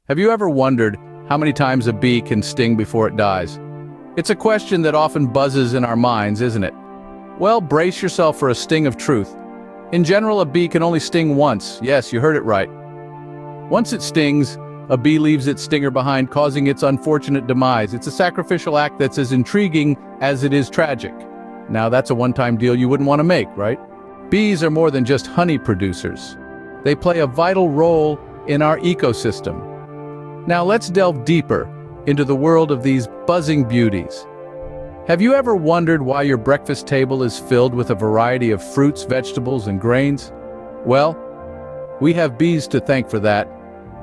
Have you ever wondered how many times a bee can sting before it dies? It's a question that often buzzes in our minds, isn't it? Well, brace yourself for a sting of truth. In general, a bee can only sting once. Yes, you heard it right. Once it stings, a bee leaves its stinger behind, causing its unfortunate demise. It's a sacrificial act that's as intriguing as it is tragic. Now, that's a one-time deal you wouldn't want to make, right? Bees are more than just honey producers. They play a vital role in our ecosystem. Now let's delve deeper into the world of these buzzing beauties. Have you ever wondered why your breakfast table is filled with a variety of fruits, vegetables, and grains? Well, we have bees to thank for that.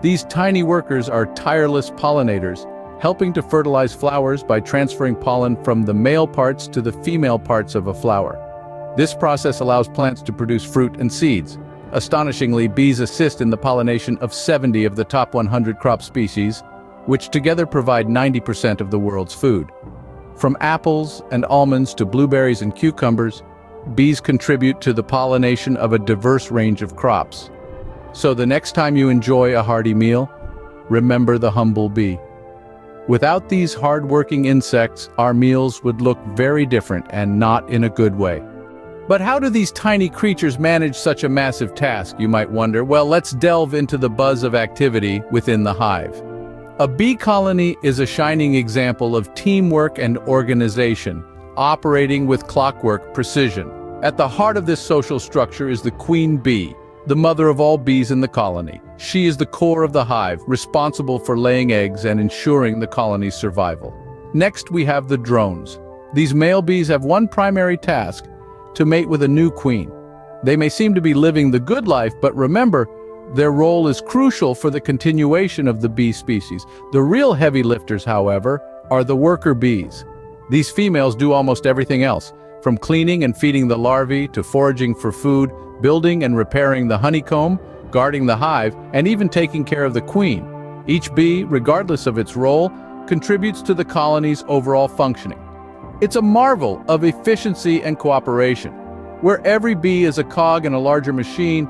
These tiny workers are tireless pollinators, helping to fertilize flowers by transferring pollen from the male parts to the female parts of a flower. This process allows plants to produce fruit and seeds. Astonishingly, bees assist in the pollination of 70 of the top 100 crop species, which together provide 90% of the world's food. From apples and almonds to blueberries and cucumbers, bees contribute to the pollination of a diverse range of crops. So the next time you enjoy a hearty meal, remember the humble bee. Without these hard-working insects, our meals would look very different and not in a good way. But how do these tiny creatures manage such a massive task, you might wonder? Well, let's delve into the buzz of activity within the hive. A bee colony is a shining example of teamwork and organization, operating with clockwork precision. At the heart of this social structure is the queen bee, the mother of all bees in the colony. She is the core of the hive, responsible for laying eggs and ensuring the colony's survival. Next, we have the drones. These male bees have one primary task: to mate with a new queen. They may seem to be living the good life, but remember, their role is crucial for the continuation of the bee species. The real heavy lifters, however, are the worker bees. These females do almost everything else, from cleaning and feeding the larvae to foraging for food, building and repairing the honeycomb, guarding the hive, and even taking care of the queen. Each bee, regardless of its role, contributes to the colony's overall functioning. It's a marvel of efficiency and cooperation, where every bee is a cog in a larger machine,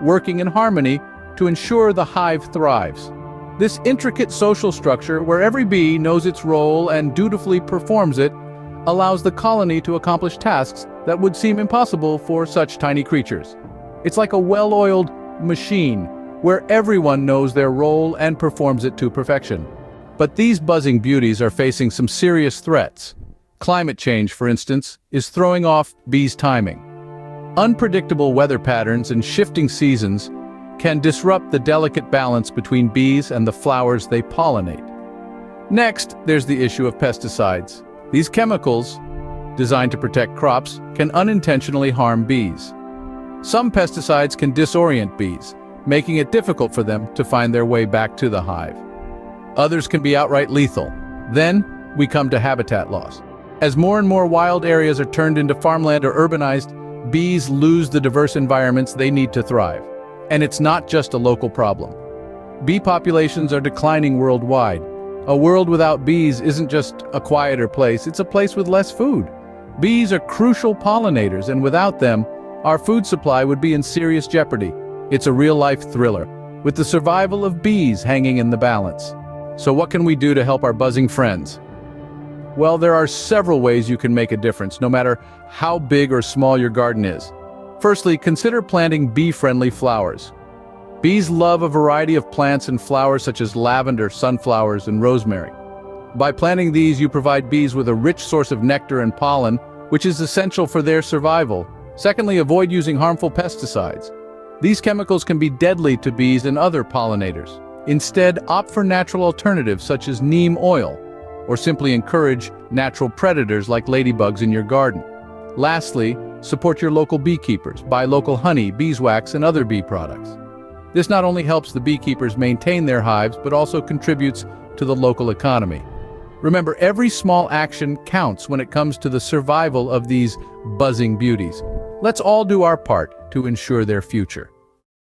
working in harmony to ensure the hive thrives. This intricate social structure, where every bee knows its role and dutifully performs it, allows the colony to accomplish tasks that would seem impossible for such tiny creatures. It's like a well-oiled machine, where everyone knows their role and performs it to perfection. But these buzzing beauties are facing some serious threats. Climate change, for instance, is throwing off bees' timing. Unpredictable weather patterns and shifting seasons can disrupt the delicate balance between bees and the flowers they pollinate. Next, there's the issue of pesticides. These chemicals, designed to protect crops, can unintentionally harm bees. Some pesticides can disorient bees, making it difficult for them to find their way back to the hive. Others can be outright lethal. Then, we come to habitat loss. As more and more wild areas are turned into farmland or urbanized, bees lose the diverse environments they need to thrive. And it's not just a local problem. Bee populations are declining worldwide. A world without bees isn't just a quieter place, it's a place with less food. Bees are crucial pollinators, and without them, our food supply would be in serious jeopardy. It's a real-life thriller, with the survival of bees hanging in the balance. So what can we do to help our buzzing friends? Well, there are several ways you can make a difference, no matter how big or small your garden is. Firstly, consider planting bee-friendly flowers. Bees love a variety of plants and flowers such as lavender, sunflowers, and rosemary. By planting these, you provide bees with a rich source of nectar and pollen, which is essential for their survival. Secondly, avoid using harmful pesticides. These chemicals can be deadly to bees and other pollinators. Instead, opt for natural alternatives such as neem oil, or simply encourage natural predators like ladybugs in your garden. Lastly, support your local beekeepers. Buy local honey, beeswax, and other bee products. This not only helps the beekeepers maintain their hives, but also contributes to the local economy. Remember, every small action counts when it comes to the survival of these buzzing beauties. Let's all do our part to ensure their future.